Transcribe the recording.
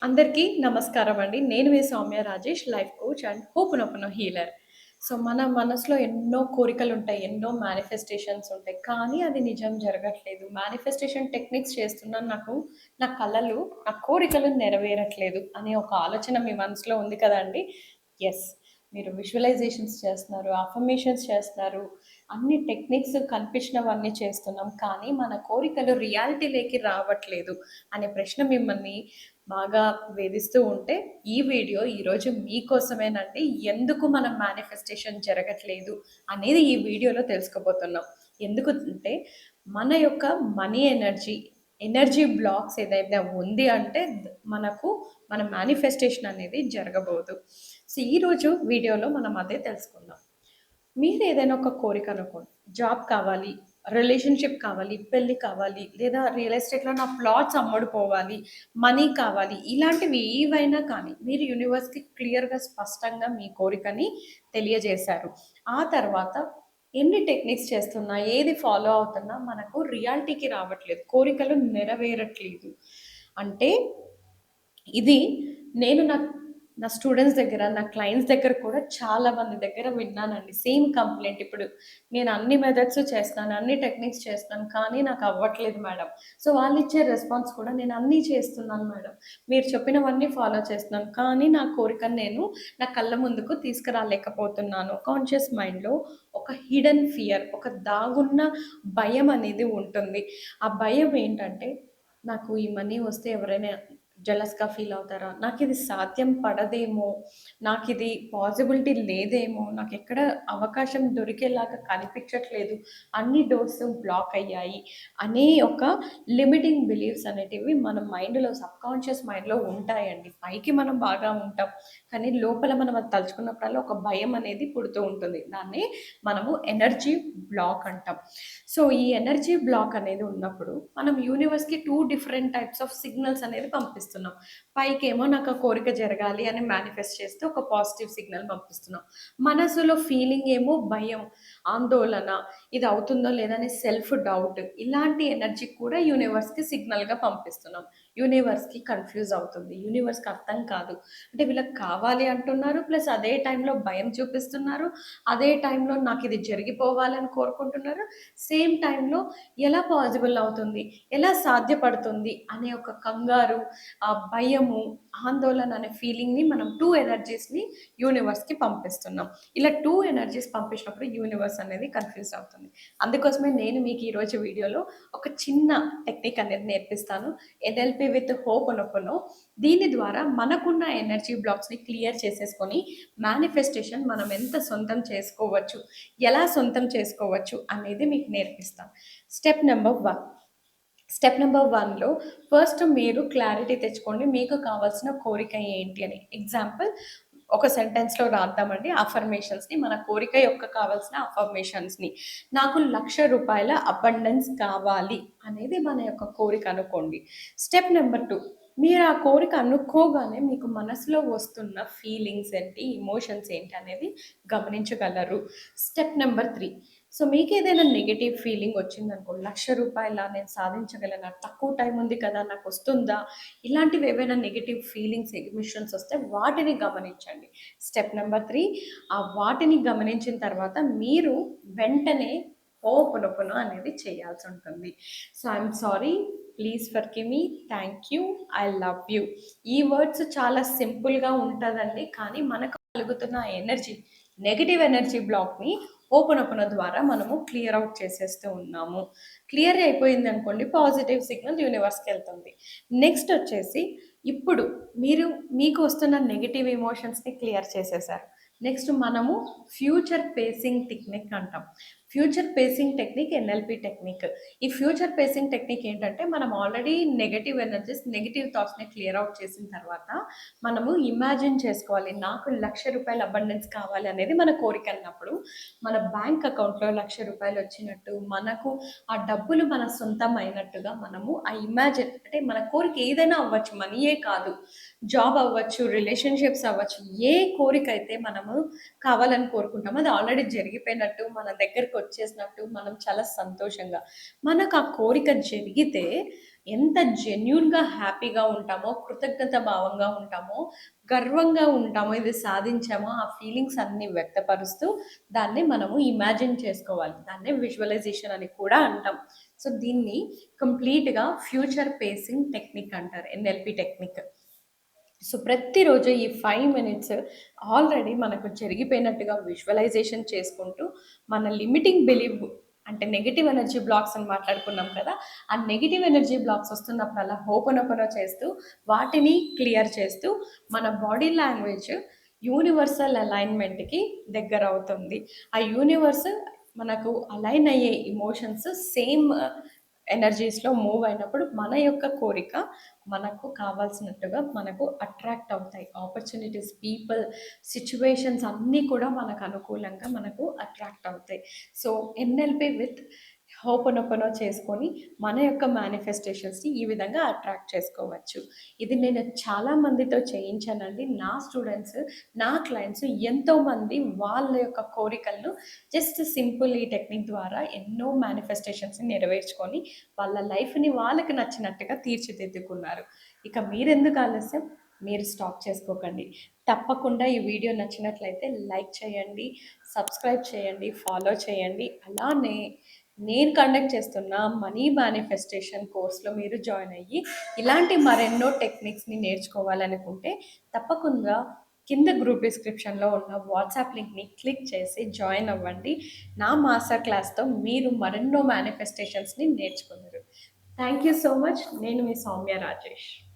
అందరికీ నమస్కారం అండి. నేను మీ Soumya Rajesh, life coach and ho'oponopono healer. So, మన మనసులో ఎన్నో కోరికలుంటాయి. ఎన్నో మేనిఫెస్టేషన్స్ ఉంటాయి. కానీ అది నిజం జరగట్లేదు. మేనిఫెస్టేషన్ టెక్నిక్స్ చేస్తున్నా నా కలలు, నా కోరికలు నెరవేరట్లేదు అనే ఒక ఆలోచన మీ మనసులో ఉంది కదండీ! యెస్. మీరు విజువలైజేషన్స్ చేస్తున్నారు, అఫర్మేషన్స్ చేస్తున్నారు. అన్ని టెక్నిక్స్ కనిపించినవన్నీ చేస్తున్నాం. కానీ మన కోరికలు రియాలిటీలోకి రావట్లేదు అనే ప్రశ్న మిమ్మల్ని బాగా వేధిస్తూ ఉంటే, ఈ వీడియో ఈరోజు మీకోసమేనండి. ఎందుకు మన మేనిఫెస్టేషన్ జరగట్లేదు అనేది ఈ వీడియోలో తెలుసుకోబోతున్నాం. ఎందుకు అంటే, మన యొక్క మనీ ఎనర్జీ బ్లాక్స్ ఏదైతే ఉంది అంటే మనకు మన మేనిఫెస్టేషన్ అనేది జరగబోదు. సో, ఈరోజు వీడియోలో మనం అదే తెలుసుకుందాం. మీరు ఏదైనా ఒక కోరిక అనుకోండి. జాబ్ కావాలి, రిలేషన్‌షిప్ కావాలి, పెళ్లి కావాలి, లేదా రియల్ ఎస్టేట్‌లో నా ప్లాట్స్ అమ్ముడుపోవాలి, మనీ కావాలి. ఇలాంటివి ఏవైనా కానీ మీరు యూనివర్స్‌కి క్లియర్‌గా స్పష్టంగా మీ కోరికని తెలియజేశారు. ఆ తర్వాత ఎన్ని టెక్నిక్స్ చేస్తున్నా, ఏది ఫాలో అవుతున్నా మనకు రియాలిటీకి రావట్లేదు. కోరికలు నెరవేరట్లేదు. అంటే ఇది నేను నా స్టూడెంట్స్ దగ్గర, నా క్లయింట్స్ దగ్గర కూడా చాలా మంది దగ్గర విన్నానండి. Same complaint. ఇప్పుడు నేను అన్ని మెథడ్స్ చేస్తున్నాను, అన్ని టెక్నిక్స్ చేస్తున్నాను, కానీ నాకు అవ్వట్లేదు మేడం. సో, వాళ్ళిచ్చే రెస్పాన్స్ కూడా నేను అన్నీ చేస్తున్నాను మేడం. మీరు చెప్పినవన్నీ ఫాలో చేస్తున్నాను. కానీ నా కోరికను నేను నా కళ్ళ ముందుకు తీసుకురాలేకపోతున్నాను. కాన్షియస్ మైండ్‌లో ఒక హిడెన్ ఫియర్, ఒక దాగున్న భయం అనేది ఉంటుంది. ఆ భయం ఏంటంటే, నాకు ఈ మనీ వస్తే ఎవరైనా జెలస్‌గా ఫీల్ అవుతారా? నాకిది సాధ్యం పడదేమో! నాకిది పాసిబిలిటీ లేదేమో! నాకెక్కడ అవకాశం దొరికేలాగా కనిపించట్లేదు. అన్ని డోర్స్ బ్లాక్ అయ్యాయి అనే ఒక లిమిటింగ్ బిలీఫ్స్ అనేటివి మన మైండ్‌లో సబ్‌కాన్షియస్ మైండ్‌లో ఉంటాయండి. పైకి మనం బాగా ఉంటాం. కానీ లోపల మనం అది తలుచుకున్నప్పుడల్లా ఒక భయం అనేది పుడుతూ ఉంటుంది. దాన్ని మనము ఎనర్జీ బ్లాక్ అంటాం. సో, ఈ ఎనర్జీ బ్లాక్ అనేది ఉన్నప్పుడు మనం యూనివర్స్‌కి 2 డిఫరెంట్ టైప్స్ ఆఫ్ సిగ్నల్స్ అనేది పంపిస్తున్నాం. పైకేమో నాకు ఆ కోరిక జరగాలి అని మేనిఫెస్ట్ చేస్తూ ఒక పాజిటివ్ సిగ్నల్ పంపిస్తున్నాం. మనసులో ఫీలింగ్ ఏమో భయం, ఆందోళన, ఇది అవుతుందో లేదో అనే సెల్ఫ్ డౌట్, ఇలాంటి ఎనర్జీ కూడా యూనివర్స్‌కి సిగ్నల్‌గా పంపిస్తున్నాం. యూనివర్స్‌కి కన్‌ఫ్యూజ్ అవుతుంది. యూనివర్స్‌కి అర్థం కాదు. అంటే వీళ్ళకి కావాలి అంటున్నారు. ప్లస్ అదే టైంలో భయం చూపిస్తున్నారు. అదే టైంలో నాకిది జరిగిపోవాలని కోరుకుంటున్నారు. సేమ్ టైంలో ఎలా పాజిబుల్ అవుతుంది? ఎలా సాధ్యపడుతుంది? అనే ఒక కంగారు, భయము, ఆందోళన అనే ఫీలింగ్‌ని మనం 2 ఎనర్జీస్‌ని యూనివర్స్‌కి పంపిస్తున్నాం. ఇలా 2 ఎనర్జీస్ పంపించినప్పుడు యూనివర్స్ అనేది కన్‌ఫ్యూజ్ అవుతుంది. అందుకోసమే నేను మీకు ఈరోజు వీడియోలో ఒక చిన్న టెక్నిక్ అనేది నేర్పిస్తాను. NLP with Ho'oponopono. దీని ద్వారా మనకున్న ఎనర్జీ బ్లాక్స్‌ని క్లియర్ చేసేసుకొని మేనిఫెస్టేషన్ మనం ఎంత సొంతం చేసుకోవచ్చు, ఎలా సొంతం చేసుకోవచ్చు అనేది మీకు నేర్పిస్తాను. Step number 1. స్టెప్ నంబర్ 1లో ఫస్ట్ మీరు క్లారిటీ తెచ్చుకోండి. మీకు కావాల్సిన కోరిక ఏంటి అని. ఎగ్జాంపుల్ ఒక సెంటెన్స్‌లో రాద్దామండి అఫర్మేషన్స్‌ని. మన కోరిక యొక్క కావాల్సిన అఫర్మేషన్స్‌ని. నాకు ₹1,00,000 అబండెన్స్ కావాలి అనేది మన యొక్క కోరిక అనుకోండి. Step number 2. మీరు ఆ కోరిక అనుకోగానే మీకు మనసులో వస్తున్న ఫీలింగ్స్ ఏంటి, ఎమోషన్స్ ఏంటి అనేది గమనించగలరు. Step number 3. సో, మీకేదైనా నెగెటివ్ ఫీలింగ్ వచ్చిందనుకో, ₹1,00,000 నేను సాధించగలనా? తక్కువ టైం ఉంది కదా! నాకొస్తుందా? ఇలాంటివి ఏవైనా నెగెటివ్ ఫీలింగ్స్, ఎమోషన్స్ వస్తే వాటిని గమనించండి. Step number 3. ఆ వాటిని గమనించిన తర్వాత మీరు వెంటనే హోపోనోపోనో అనేది చేయాల్సుంటుంది. So, I'm sorry. Please forgive me. Thank you. I love you. ఈ వర్డ్స్ చాలా సింపుల్‌గా ఉంటదండి. కానీ మనకు కలుగుతున్న నెగెటివ్ ఎనర్జీ బ్లాక్‌ని హోపోనోపోనో ద్వారా మనము క్లియర్ ఔట్ చేసేస్తూ ఉన్నాము. క్లియర్ అయిపోయిందనుకోండి, పాజిటివ్ సిగ్నల్ యూనివర్స్‌కెళ్తుంది. నెక్స్ట్ వచ్చేసి ఇప్పుడు మీరు మీకు వస్తున్న నెగెటివ్ ఎమోషన్స్‌ని క్లియర్ చేసేసారు. నెక్స్ట్ మనము ఫ్యూచర్ పేసింగ్ టెక్నిక్ అంటాం. Future facing technique NLP technique. ఈ ఫ్యూచర్ పేసింగ్ టెక్నిక్ ఏంటంటే మనం ఆల్రెడీ నెగెటివ్ థాట్స్‌ని క్లియర్ ఔట్ చేసిన తర్వాత మనము ఇమాజిన్ చేసుకోవాలి. నాకు ₹1,00,000 అబండెన్స్ కావాలి అనేది మన కోరిక అన్నప్పుడు మన బ్యాంక్ అకౌంట్‌లో ₹1,00,000 వచ్చినట్టు, మనకు ఆ డబ్బులు మన సొంతం అయినట్టుగా మనము ఆ ఇమాజిన్ అంటే మన కోరిక ఏదైనా అవ్వచ్చు. మనీయే కాదు. జాబ్ అవ్వచ్చు, రిలేషన్‌షిప్స్ అవ్వచ్చు. ఏ కోరికైతే మనము కావాలని కోరుకుంటామో అది ఆల్రెడీ జరిగిపోయినట్టు, మన దగ్గరకొచ్చేసినట్టు మనం చాలా సంతోషంగా మనకు ఆ కోరిక జరిగితే ఎంత జెన్యూన్‌గా హ్యాపీగా ఉంటామో, కృతజ్ఞత భావంగా ఉంటామో, గర్వంగా ఉంటామో, ఇది సాధించామో ఆ ఫీలింగ్స్ అన్నీ వ్యక్తపరుస్తూ దాన్ని మనము ఇమాజిన్ చేసుకోవాలి. దాన్నే విజువలైజేషన్ అని కూడా అంటాం. సో, దీన్ని కంప్లీట్‌గా ఫ్యూచర్ పేసింగ్ టెక్నిక్ అంటారు. NLP technique. సో, ప్రతిరోజు ఈ 5 మినిట్స్ ఆల్రెడీ మనకు జరిగిపోయినట్టుగా విజువలైజేషన్ చేసుకుంటూ, మన లిమిటింగ్ బిలీవ్ అంటే నెగెటివ్ ఎనర్జీ బ్లాక్స్ అని మాట్లాడుకున్నాం కదా! ఆ నెగెటివ్ ఎనర్జీ బ్లాక్స్ వస్తున్నప్పుడల్లా హోపోనోపోనో చేస్తూ, వాటిని క్లియర్ చేస్తూ, మన బాడీ లాంగ్వేజ్ యూనివర్సల్ అలైన్‌మెంట్‌కి దగ్గరవుతుంది. ఆ యూనివర్స్ మనకు అలైన్ అయ్యే ఎమోషన్స్ సేమ్ ఎనర్జీస్‌లో మూవ్ అయినప్పుడు మన యొక్క కోరిక మనకు కావాల్సినట్టుగా మనకు అట్రాక్ట్ అవుతాయి. ఆపర్చునిటీస్, పీపుల్, సిట్యుయేషన్స్ అన్నీ కూడా మనకు అనుకూలంగా మనకు అట్రాక్ట్ అవుతాయి. సో, ఎన్ఎల్‌పి విత్ హోపోనోపోనో చేసుకొని మన యొక్క మేనిఫెస్టేషన్స్‌ని ఈ విధంగా అట్రాక్ట్ చేసుకోవచ్చు. ఇది నేను చాలా మందితో చేయించానండి. నా స్టూడెంట్స్, నా క్లయింట్స్ ఎంతోమంది వాళ్ళ యొక్క కోరికలను జస్ట్ సింపుల్ ఈ టెక్నిక్ ద్వారా ఎన్నో మేనిఫెస్టేషన్స్‌ని నెరవేర్చుకొని వాళ్ళ లైఫ్‌ని వాళ్ళకి నచ్చినట్టుగా తీర్చిదిద్దుకున్నారు. ఇక మీరెందుకు ఆలస్యం? మీరు స్టాప్ చేసుకోకండి. తప్పకుండా ఈ వీడియో నచ్చినట్లయితే లైక్ చేయండి, సబ్స్క్రైబ్ చేయండి, ఫాలో చేయండి. అలానే నేను కండక్ట్ చేస్తున్న మనీ మేనిఫెస్టేషన్ కోర్స్‌లో మీరు జాయిన్ అయ్యి, ఇలాంటి మరెన్నో టెక్నిక్స్‌ని నేర్చుకోవాలనుకుంటే తప్పకుండా కింద గ్రూప్ డిస్క్రిప్షన్‌లో ఉన్న వాట్సాప్ లింక్‌ని క్లిక్ చేసి జాయిన్ అవ్వండి. నా మాస్టర్ క్లాస్‌తో మీరు మరెన్నో మేనిఫెస్టేషన్స్‌ని నేర్చుకుందురు. Thank you so much. నేను మీ సౌమ్య రాజేష్.